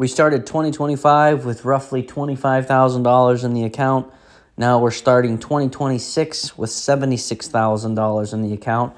We started 2025 with roughly $25,000 in the account. Now we're starting 2026 with $76,000 in the account.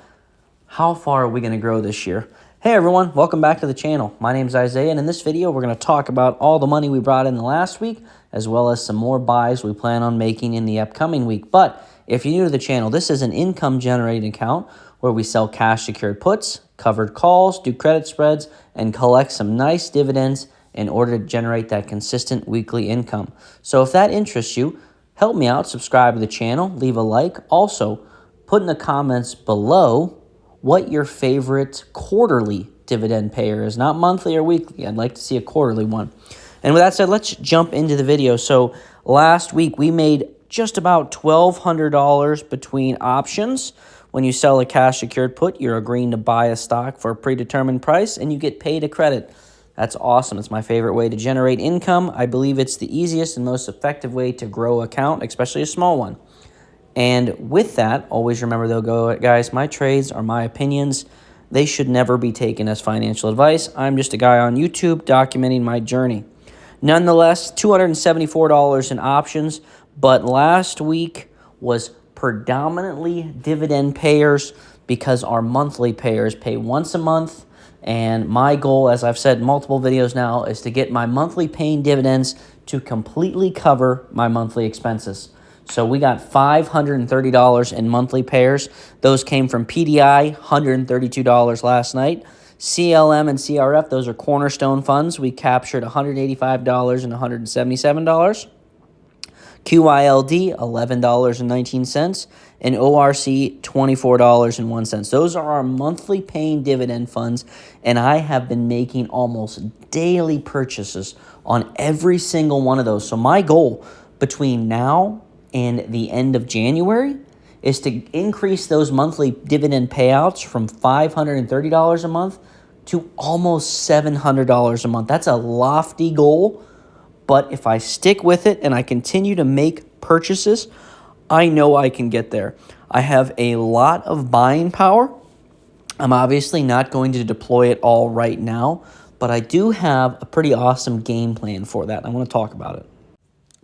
How far are we going to grow this year? Hey everyone, welcome back to the channel. My name is Isaiah, and in this video we're going to talk about all the money we brought in the last week, as well as some more buys we plan on making in the upcoming week. But if you're new to the channel, this is an income generating account where we sell cash secured puts, covered calls, do credit spreads, and collect some nice dividends in order to generate that consistent weekly income. So if that interests you, help me out, subscribe to the channel, leave a like. Also, put in the comments below what your favorite quarterly dividend payer is, not monthly or weekly. I'd like to see a quarterly one. And with that said, let's jump into the video. So last week we made just about $1,200 between options. When you sell a cash secured put, you're agreeing to buy a stock for a predetermined price and you get paid a credit. That's awesome. It's my favorite way to generate income. I believe it's the easiest and most effective way to grow an account, especially a small one. And with that, always remember though, guys, my trades are my opinions. They should never be taken as financial advice. I'm just a guy on YouTube documenting my journey. Nonetheless, $274 in options, but last week was predominantly dividend payers because our monthly payers pay once a month. And my goal, as I've said in multiple videos now, is to get my monthly paying dividends to completely cover my monthly expenses. So we got $530 in monthly payers. Those came from PDI, $132 last night. CLM and CRF, those are cornerstone funds. We captured $185 and $177. QILD, $11.19, and ORC, $24.01. Those are our monthly paying dividend funds, and I have been making almost daily purchases on every single one of those. So my goal between now and the end of January is to increase those monthly dividend payouts from $530 a month to almost $700 a month. That's a lofty goal. But if I stick with it and I continue to make purchases, I know I can get there. I have a lot of buying power. I'm obviously not going to deploy it all right now, but I do have a pretty awesome game plan for that. I want to talk about it.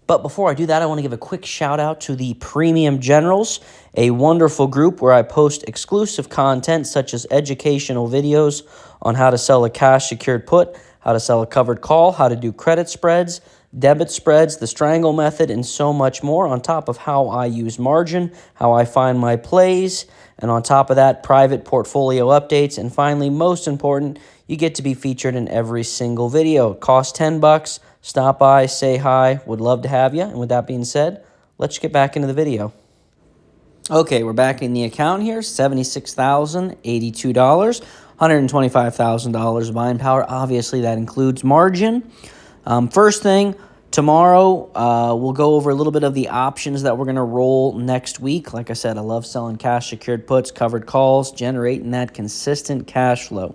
But before I do that, I want to give a quick shout out to the Premium Generals, a wonderful group where I post exclusive content such as educational videos on how to sell a cash secured put, how to sell a covered call, how to do credit spreads, debit spreads, the strangle method, and so much more, on top of how I use margin, how I find my plays, and on top of that, private portfolio updates. And finally, most important, you get to be featured in every single video. It costs $10. Stop by, say hi. Would love to have you. And with that being said, let's get back into the video. Okay, we're back in the account here. $76,082. $125,000 buying power. Obviously, that includes margin. First thing, tomorrow we'll go over a little bit of the options that we're going to roll next week. Like I said, I love selling cash secured puts, covered calls, generating that consistent cash flow.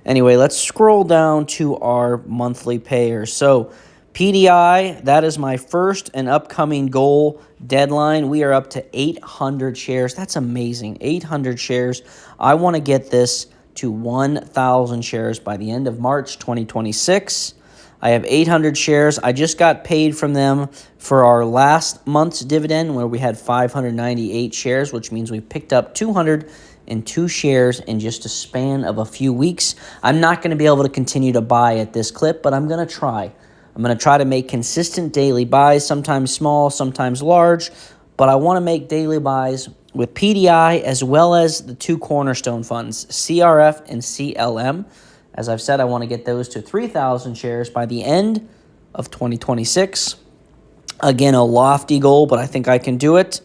Anyway, let's scroll down to our monthly payers. So PDI, that is my first and upcoming goal deadline. We are up to 800 shares. That's amazing. 800 shares. I want to get this to 1,000 shares by the end of March 2026. I have 800 shares. I just got paid from them for our last month's dividend where we had 598 shares, which means we picked up 202 shares in just a span of a few weeks. I'm not going to be able to continue to buy at this clip, but I'm going to try. I'm going to try to make consistent daily buys, sometimes small, sometimes large, but I want to make daily buys with PDI as well as the two cornerstone funds, CRF and CLM. As I've said, I want to get those to 3,000 shares by the end of 2026. Again, a lofty goal, but I think I can do it.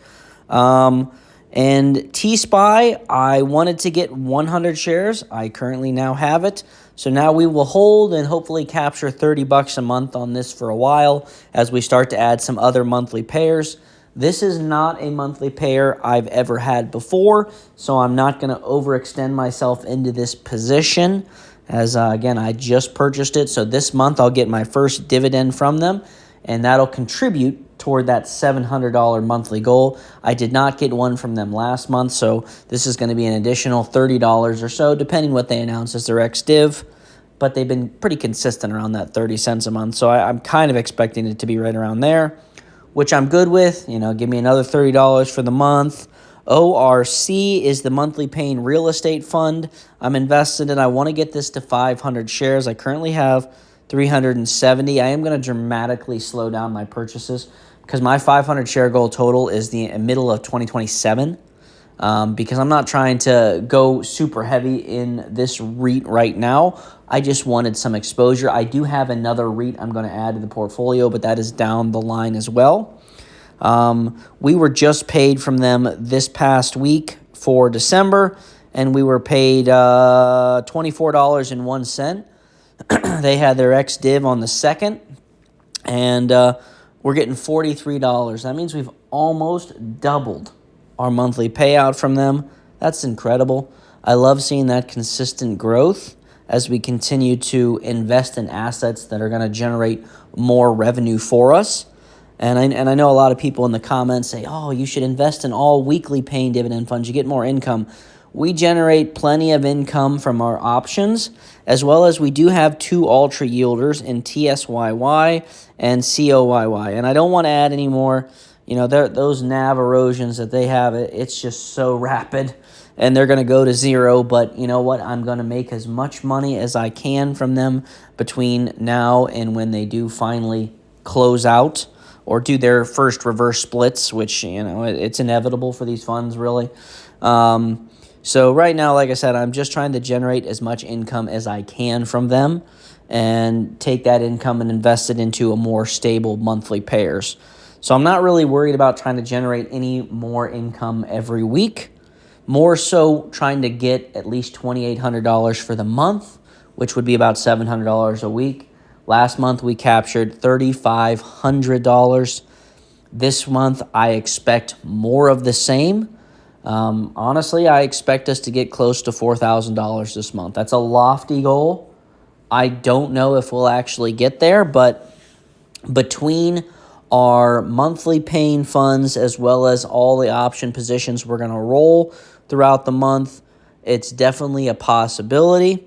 And T-SPY, I wanted to get 100 shares. I currently now have it. So now we will hold and hopefully capture $30 a month on this for a while as we start to add some other monthly payers. This is not a monthly payer I've ever had before, so I'm not going to overextend myself into this position as, again, I just purchased it. So this month I'll get my first dividend from them, and that'll contribute toward that $700 monthly goal. I did not get one from them last month, so this is going to be an additional $30 or so, depending what they announce as their ex-div. but they've been pretty consistent around that 30 cents a month. So I'm kind of expecting it to be right around there, which I'm good with. Give me another $30 for the month. ORC is the monthly paying real estate fund I'm invested in. I want to get this to 500 shares. I currently have 370. I am going to dramatically slow down my purchases because my 500 share goal total is the middle of 2027. Because I'm not trying to go super heavy in this REIT right now. I just wanted some exposure. I do have another REIT I'm going to add to the portfolio, but that is down the line as well. We were just paid from them this past week for December, and we were paid $24.01. They had their ex-div on the 2nd, and we're getting $43. That means we've almost doubled our monthly payout from them. That's incredible. I love seeing that consistent growth as we continue to invest in assets that are going to generate more revenue for us. And I know a lot of people in the comments say, oh, you should invest in all weekly paying dividend funds. You get more income. We generate plenty of income from our options, as well as we do have 2 ultra yielders in TSYY and COYY. And I don't want to add any more. Those NAV erosions that they have, it's just so rapid, and they're going to go to 0. But you know what? I'm going to make as much money as I can from them between now and when they do finally close out or do their first reverse splits, which, it's inevitable for these funds, really. So right now, like I said, I'm just trying to generate as much income as I can from them and take that income and invest it into a more stable monthly payers. So I'm not really worried about trying to generate any more income every week. More so trying to get at least $2,800 for the month, which would be about $700 a week. Last month we captured $3,500. This month I expect more of the same. Honestly, I expect us to get close to $4,000 this month. That's a lofty goal. I don't know if we'll actually get there, but between our monthly paying funds as well as all the option positions we're going to roll throughout the month, it's definitely a possibility.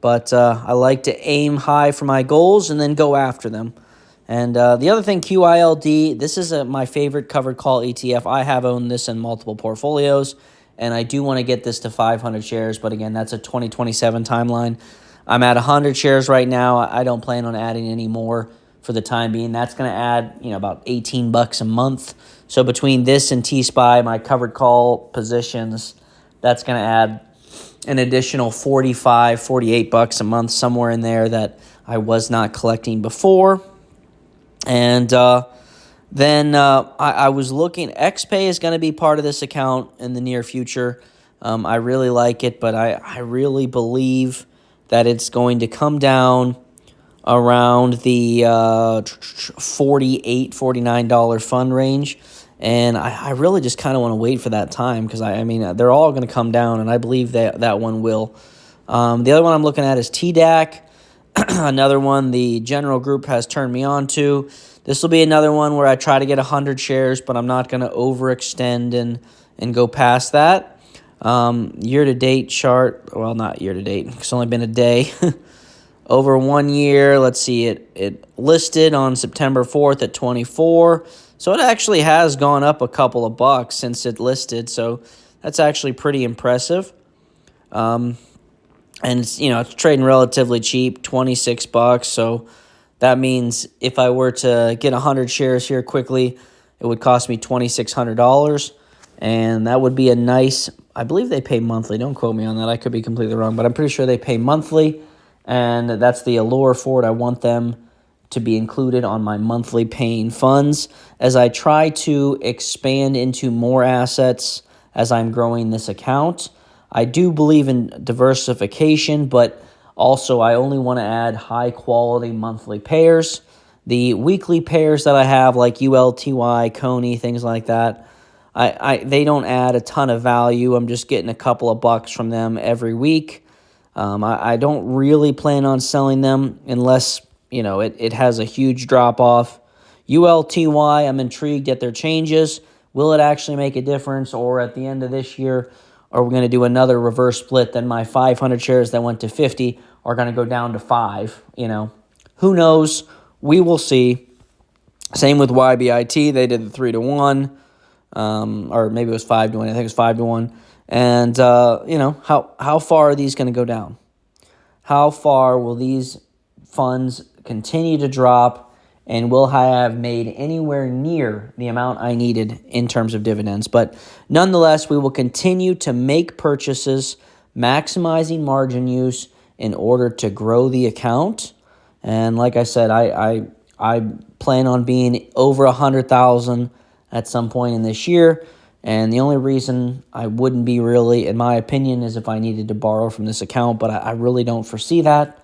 But I like to aim high for my goals and then go after them. And the other thing, QILD, this is my favorite covered call ETF. I have owned this in multiple portfolios, and I do want to get this to 500 shares. But again, that's a 2027 timeline. I'm at 100 shares right now. I don't plan on adding any more for the time being. That's going to add, about $18 a month. So between this and T-SPY, my covered call positions, that's going to add an additional $48 a month, somewhere in there that I was not collecting before. And then I was looking, XPay is going to be part of this account in the near future. I really like it, but I really believe that it's going to come down around the $48, $49 fund range. And I really just kind of want to wait for that time because, they're all going to come down, and I believe that one will. The other one I'm looking at is TDAC, another one the general group has turned me on to. This will be another one where I try to get 100 shares, but I'm not going to overextend and go past that. Year-to-date chart, well, not year-to-date, it's only been a day. Over 1 year, let's see, it listed on September 4th at 24. So it actually has gone up a couple of bucks since it listed. So that's actually pretty impressive. And it's trading relatively cheap, $26. So that means if I were to get 100 shares here quickly, it would cost me $2,600. And that would be a nice, I believe they pay monthly. Don't quote me on that. I could be completely wrong, but I'm pretty sure they pay monthly. And that's the allure for it. I want them to be included on my monthly paying funds as I try to expand into more assets as I'm growing this account. I do believe in diversification, but also I only want to add high quality monthly pairs. The weekly pairs that I have, like ULTY, Coney, things like that, they don't add a ton of value. I'm just getting a couple of bucks from them every week. I don't really plan on selling them unless, it has a huge drop-off. ULTY, I'm intrigued at their changes. Will it actually make a difference? Or at the end of this year, are we going to do another reverse split? Then my 500 shares that went to 50 are going to go down to 5. Who knows? We will see. Same with YBIT. They did the 3-1, or maybe it was 5-1. I think it was 5-1. And how far are these going to go down? How far will these funds continue to drop, and will I have made anywhere near the amount I needed in terms of dividends? But nonetheless, we will continue to make purchases, maximizing margin use in order to grow the account. And like I said, I plan on being over 100,000 at some point in this year. And the only reason I wouldn't be really, in my opinion, is if I needed to borrow from this account. But I really don't foresee that.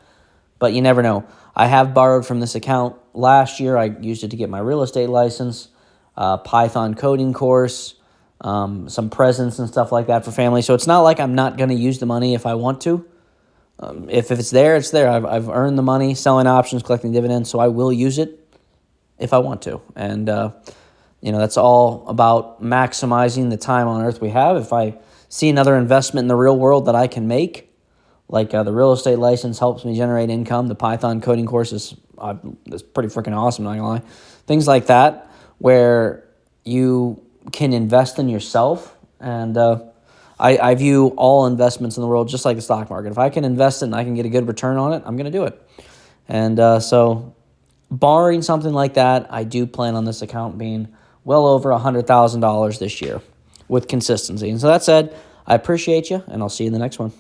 But you never know. I have borrowed from this account last year. I used it to get my real estate license, Python coding course, some presents and stuff like that for family. So it's not like I'm not going to use the money if I want to. If it's there, it's there. I've earned the money selling options, collecting dividends, so I will use it if I want to. And, that's all about maximizing the time on earth we have. If I see another investment in the real world that I can make, like the real estate license helps me generate income, the Python coding course is pretty freaking awesome, not gonna lie. Things like that where you can invest in yourself. And I view all investments in the world just like the stock market. If I can invest it and I can get a good return on it, I'm going to do it. And so barring something like that, I do plan on this account being well over $100,000 this year with consistency. And so that said, I appreciate you, and I'll see you in the next one.